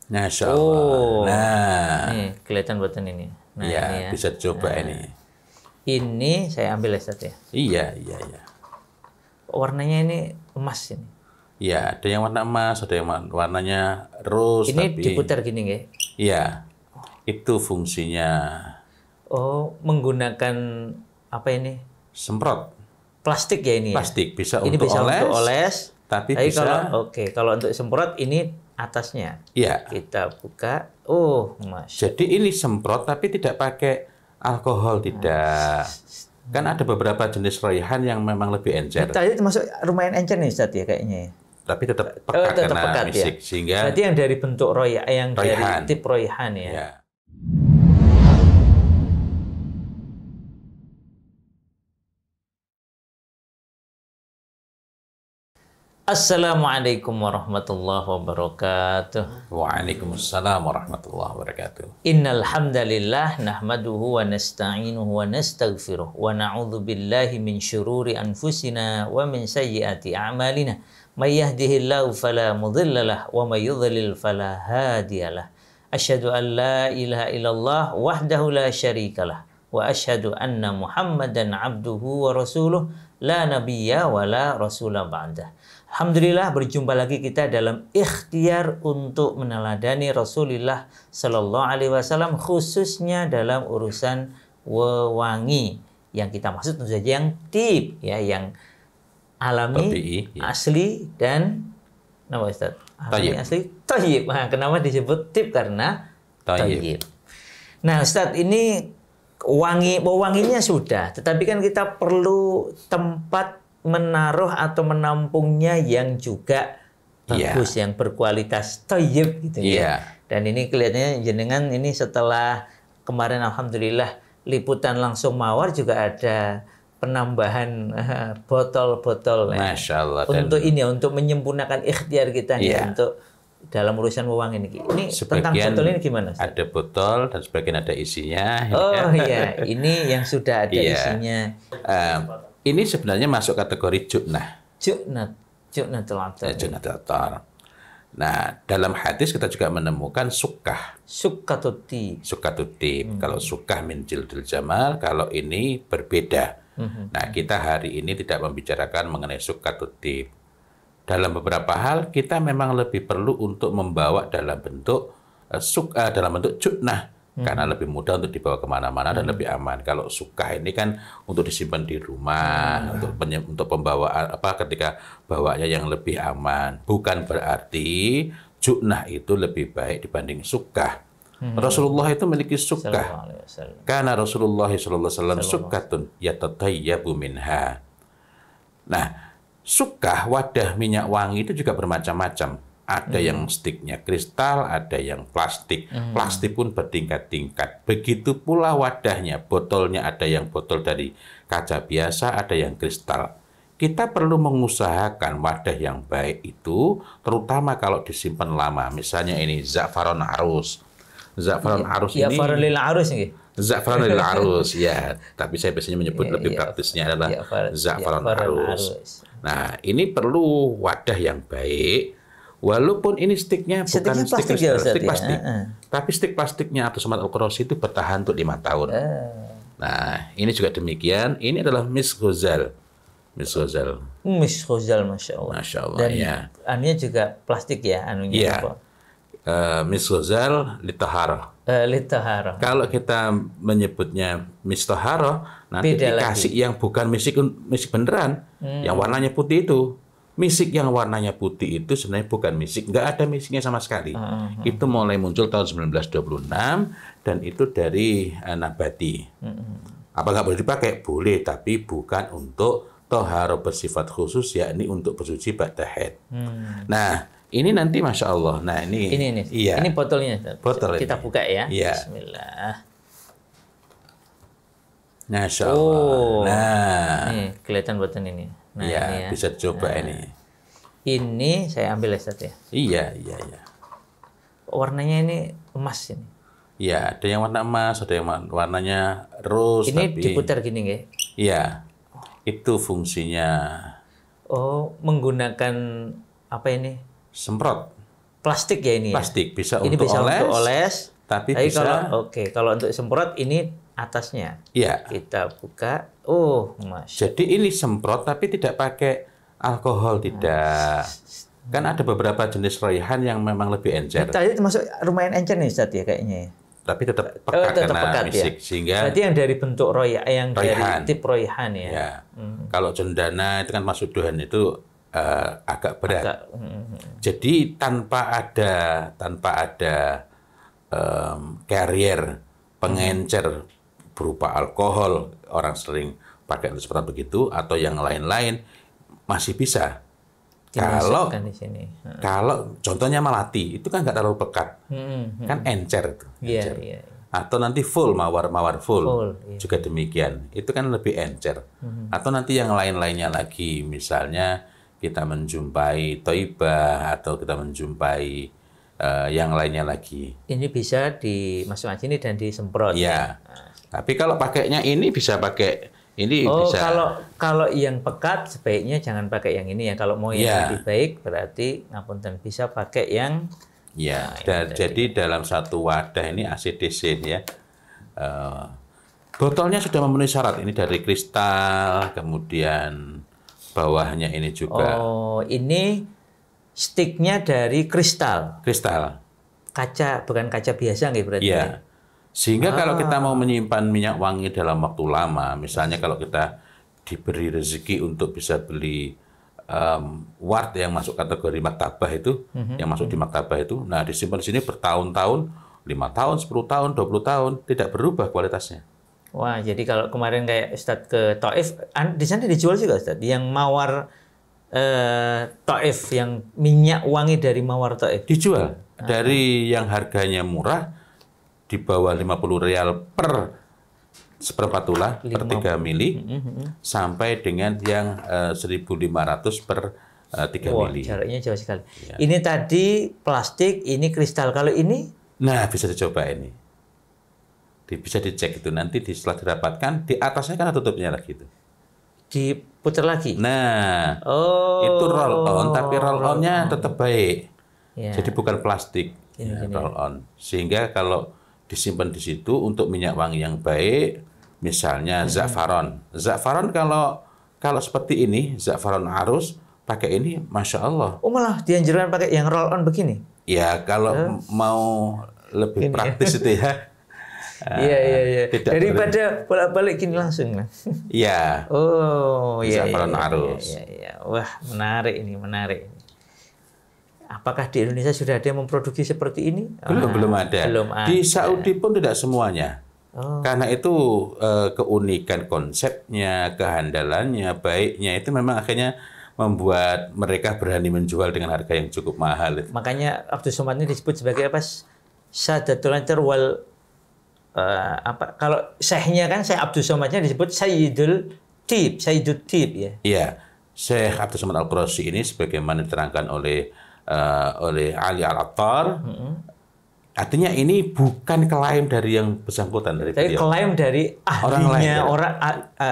Masya Allah. Oh, Nah, nih kelihatan buatan ini. Nah, ya, ini ya. bisa coba ini. Ini saya ambil ya, Ustaz ya. Iya, iya, iya. Warnanya ini emas ini. Ya, ada yang warna emas, ada yang warnanya rose, Ini tapi diputar gini nggih. iya, itu fungsinya Oh, menggunakan apa ini? semprot Plastik ya ini ya. plastik, bisa Ini untuk bisa oles, untuk oles. tapi Tapi bisa, kalau untuk semprot ini atasnya. ya. Kita buka. Oh, Masya. Jadi ini semprot, tapi tidak pakai alkohol, tidak. Kan ada beberapa jenis raihan yang memang lebih encer, Tadi termasuk lumayan encer nih Ustaz ya kayaknya ya. tapi tetap pekat Tetap karena pekat ya. misik, sehingga Berarti yang dari bentuk yang Raihan. dari tip royhan ya. ya. Assalamualaikum warahmatullahi wabarakatuh. Waalaikumsalam warahmatullahi wabarakatuh. Innal hamdalillah nahmaduhu wa nasta'inuhu wa nastaghfiruh wa na'udzu billahi min syururi anfusina wa min sayyiati a'malina. May yahdihillahu fala mudhillalah wa may yudhlil fala hadiyalah. Asyhadu an la ilaha illallah wahdahu la syarikalah wa asyhadu anna Muhammadan abduhu wa rasuluh la nabiyya wa la rasula ba'dah. Alhamdulillah berjumpa lagi kita dalam ikhtiar untuk meneladani Rasulullah Sallallahu Alaihi Wasallam khususnya dalam urusan wewangi yang kita maksud tentu saja yang tip ya, yang alami, Tabi'i, ya. asli dan nama Ustaz? Alami, Thayyib. asli, thayyib. Nah, kenapa disebut tip? Karena Thayyib. thayyib. Nah Ustaz, ini wewanginya sudah, tetapi kan kita perlu tempat menaruh atau menampungnya yang juga bagus, yang berkualitas thayyib gitu ya. Dan ini kelihatannya jenengan ini setelah kemarin alhamdulillah liputan langsung mawar juga ada penambahan botol-botol Masya Allah. untuk ini untuk menyempurnakan ikhtiar kita nih untuk dalam urusan wewangi ini. Ini tentang botol ini gimana? Ustaz? Ada botol dan sebagian ada isinya. Oh iya, ini yang sudah ada isinya. Ini sebenarnya masuk kategori juknah. Juknatul atar. Juknatul atar. Nah, dalam hadis kita juga menemukan sukkah. Sukkatutib. Sukkatutib. Kalau sukkah min jildil jamal, kalau ini berbeda. Nah, kita hari ini tidak membicarakan mengenai sukkatutib. Dalam beberapa hal kita memang lebih perlu untuk membawa dalam bentuk juknah. Karena lebih mudah untuk dibawa kemana-mana dan lebih aman. Kalau sukkah ini kan untuk disimpan di rumah, untuk pembawaan ketika bawanya yang lebih aman. Bukan berarti juknah itu lebih baik dibanding sukkah. Rasulullah itu memiliki sukkah. Karena Rasulullah SAW sukkatun yatatayyabu minha. Nah, sukkah wadah minyak wangi itu juga bermacam-macam. Ada yang stiknya kristal, ada yang plastik. Plastik pun bertingkat-tingkat. Begitu pula wadahnya, botolnya ada yang botol dari kaca biasa, ada yang kristal. Kita perlu mengusahakan wadah yang baik itu, terutama kalau disimpan lama. Misalnya ini za'faron arus. Za'faron arus ini... Za'faron lil arus nih. Za'faron lil arus, ya. Tapi saya biasanya menyebut lebih praktisnya adalah za'faron arus. Nah, ini perlu wadah yang baik. Walaupun ini stiknya bukan stik kristal, stik plastik. Tapi stik plastiknya atau semat al-Qurasi itu bertahan untuk 5 tahun. Nah, ini juga demikian. Ini adalah Misk Ghazal. Misk Ghazal. Misk Ghazal, Masya Allah. Masya Allah, dan ya. anunya juga plastik ya, anunya. Iya. Misk Ghazal litahara. Litahara. Kalau kita menyebutnya Misk Tahara, nanti beda dikasih lagi. yang bukan misik beneran, yang warnanya putih itu. Misik yang warnanya putih itu sebenarnya bukan misik, nggak ada misiknya sama sekali. Itu mulai muncul tahun 1926 dan itu dari nabati. Apa nggak boleh dipakai? Boleh, tapi bukan untuk toharo bersifat khusus, yakni untuk bersuci ba'da haid. Nah, ini nanti Masya Allah. Nah, ini iya. Ini botolnya. Botol kita ini. buka ya. Iya. Bismillah. Masya Allah. Nah, nih kelihatan buatan ini. Nah, iya, ini ya. bisa coba ini. Ini saya ambil ya, Ustaz ya. Iya, iya, iya. Warnanya ini emas ini. Iya, ada yang warna emas, ada yang warnanya rose. Ini tapi diputar gini nggih. iya, itu fungsinya Oh, menggunakan apa ini? semprot plastik ya ini ya? Plastik, bisa Ini untuk bisa oles, untuk oles. tapi Tapi bisa kalau untuk semprot ini atasnya. ya. Kita buka. Oh, Masya. Jadi ini semprot tapi tidak pakai alkohol, tidak. Kan ada beberapa jenis raihan yang memang lebih encer, Tadi termasuk lumayan encer nih Ustaz ya kayaknya ya. tapi tetap pekat Tetap karena pekat ya. misik, sehingga Berarti yang dari bentuk yang raihan. dari tip raihan ya. ya. Kalau cendana itu kan masuk Tuhan itu agak berat. Jadi tanpa ada carrier pengencer berupa alkohol, orang sering pakai seperti begitu atau yang lain-lain masih bisa. Kalau Dimasukkan di sini. kalau contohnya melati itu kan nggak terlalu pekat, kan encer itu. Iya, Encer. iya. Atau nanti full mawar full, Iya. juga demikian. Itu kan lebih encer. Atau nanti yang lain-lainnya lagi, misalnya kita menjumpai toibah atau kita menjumpai yang lainnya lagi. Ini bisa dimasukkan sini dan disemprot. Ya. Tapi kalau pakainya ini bisa pakai ini Oh, bisa. kalau yang pekat sebaiknya jangan pakai yang ini ya. Kalau mau yang Ya. lebih baik berarti ngapunten bisa pakai yang Ya, jadi dalam satu wadah ini ACDC ya. Botolnya sudah memenuhi syarat. Ini dari kristal, kemudian bawahnya ini juga Oh, ini sticknya dari kristal. kristal. Kaca, bukan kaca biasa nggih berarti. Iya. Sehingga kalau kita mau menyimpan minyak wangi dalam waktu lama, misalnya kalau kita diberi rezeki untuk bisa beli ward yang masuk kategori maktabah itu, yang masuk di maktabah itu, nah disimpan di sini bertahun-tahun, 5 tahun, 10 tahun, 20 tahun, tidak berubah kualitasnya. Wah, jadi kalau kemarin kayak Ustadz ke Taif, di sana dijual juga Ustadz, yang mawar Taif, yang minyak wangi dari mawar Taif. Dijual dari yang harganya murah di bawah 50 rial per seperempat tulah per 3 mili sampai dengan yang 1.500 per 3 Wah, mili. jaraknya jauh sekali. Ini tadi plastik, ini kristal. Kalau ini Nah, bisa dicoba ini. Bisa dicek itu nanti setelah didapatkan di atasnya kan ada tutupnya lagi itu. diputar lagi. Nah, Oh, itu roll on tapi roll onnya tetap baik. ya. Jadi bukan plastik, ya, roll on. Sehingga kalau disimpan di situ untuk minyak wangi yang baik, misalnya za'faron. Za'faron kalau seperti ini, za'faron arus, pakai ini, Masya Allah. Oh, malah dianjurkan pakai yang roll on begini. Ya, kalau mau lebih praktis itu ya. Iya. Tidak Daripada bolak-balik gini langsung. Iya. Oh, iya. Za'faron arus. Iya. Wah, menarik ini. Apakah di Indonesia sudah ada yang memproduksi seperti ini? Belum ada. Belum ada. Di Saudi pun tidak semuanya. Oh. Karena itu keunikan konsepnya, kehandalannya, baiknya itu memang akhirnya membuat mereka berani menjual dengan harga yang cukup mahal. Makanya Abdul Somad ini disebut sebagai apa? Sadatul Antar wal kalau syekhnya kan Syekh Abdul Somadnya disebut Sayyidul Tib ya. Iya. Syekh Abdul Somad Al-Qurashi ini sebagaimana diterangkan oleh Ali Al-Attar. Artinya ini bukan klaim dari yang bersangkutan dari Tapi beliau. klaim dari ahlinya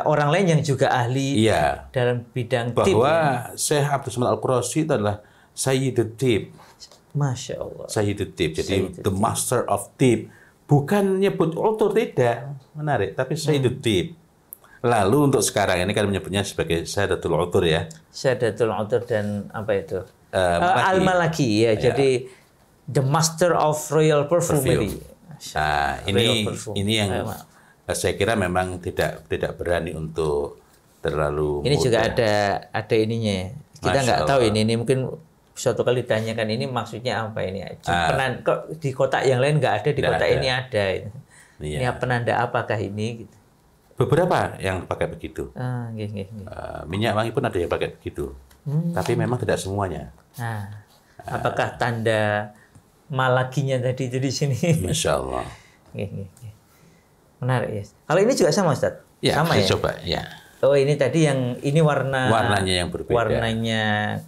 orang lain yang juga ahli Iya. dalam bidang tip. Bahwa Syekh Abdul Somad Al-Qurashi itu adalah Sayyidul Tib. Masya Allah. Sayyidul Tib. Jadi the master of tip. Bukan nyebut utur, tidak. Menarik. Tapi Sayyidul Tib. Lalu untuk sekarang ini kan menyebutnya sebagai Sayyadatul Utur ya. Sadatul Utur dan apa itu? Malaki. Al-Malaki ya. Jadi the master of royal perfumery. Nah, Royal perfume. ini yang saya kira memang tidak berani untuk terlalu Ini mudah. juga ada ininya ya. Kita Masya nggak tahu Allah. ini mungkin suatu kali ditanyakan ini maksudnya apa ini. Kok di kotak yang lain nggak ada, di Nggak kotak ada. ini ada. Iya. Ini penanda apakah ini? Gitu. Beberapa yang pakai begitu. Nggih. Minyak wangi pun ada yang pakai begitu. Tapi memang tidak semuanya. Nah, apakah tanda malakinya tadi itu di sini? Masya Allah. Nggih. Menarik ya. Kalau ini juga sama Ustaz? Ya, Sama saya ya? coba. Ya. Oh, ini tadi yang ini Warnanya yang berbeda. Warnanya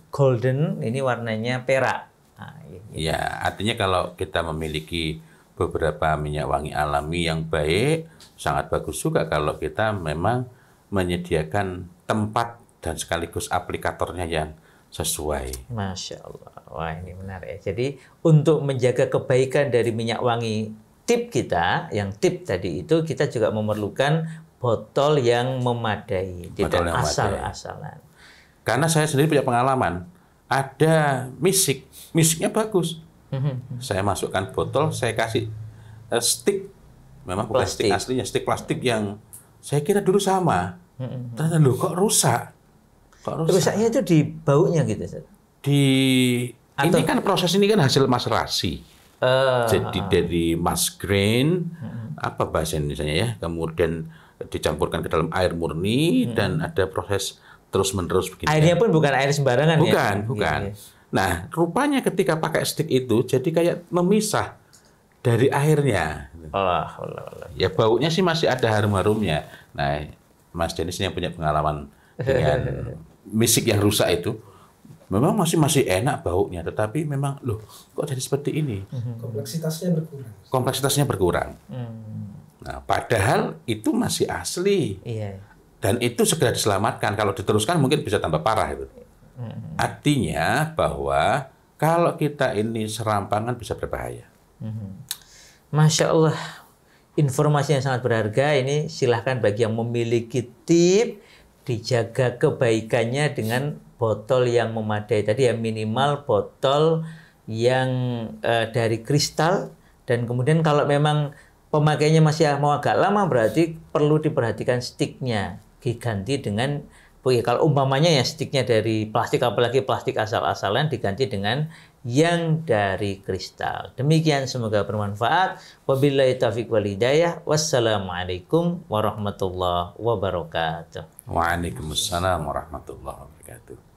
golden, ini warnanya perak. Nah, Ya, artinya kalau kita memiliki beberapa minyak wangi alami yang baik, sangat bagus juga kalau kita memang menyediakan tempat dan sekaligus aplikatornya yang sesuai. Masya Allah. Wah, ini menarik ya. Jadi untuk menjaga kebaikan dari minyak wangi tip kita, yang tip tadi itu kita juga memerlukan botol yang memadai, tidak asal-asalan. Karena saya sendiri punya pengalaman, ada misiknya bagus. Saya masukkan botol, saya kasih stick, memang bukan stick aslinya, stick plastik yang saya kira dulu sama. Ternyata loh kok rusak. Rusaknya itu di baunya gitu, Ustaz? Ini kan proses ini kan hasil maserasi. Jadi dari mas grain, apa bahasa Indonesianya ya, kemudian dicampurkan ke dalam air murni dan ada proses terus-menerus begini. Airnya pun bukan air sembarangan ya? Bukan. Nah, rupanya ketika pakai stick itu jadi kayak memisah dari airnya. Allah. Ya baunya sih masih ada harum-harumnya. Nah, Mas Denis yang punya pengalaman dengan misik yang rusak itu, memang masih enak baunya, tetapi memang loh kok jadi seperti ini. Kompleksitasnya berkurang. Nah, padahal itu masih asli. Iya. Dan itu segera diselamatkan. Kalau diteruskan mungkin bisa tambah parah itu. Artinya bahwa kalau kita ini serampangan bisa berbahaya. Masya Allah, informasi yang sangat berharga. Ini silahkan bagi yang memiliki tip, dijaga kebaikannya dengan botol yang memadai. Tadi ya minimal botol yang dari kristal, dan kemudian kalau memang pemakaiannya masih mau agak lama berarti perlu diperhatikan sticknya diganti dengan, kalau umpamanya ya sticknya dari plastik, apalagi plastik asal-asalan, diganti dengan yang dari kristal. Demikian, semoga bermanfaat. Wabillahi taufiq wal hidayah. Wassalamualaikum warahmatullahi wabarakatuh. Waalaikumsalam warahmatullahi wabarakatuh.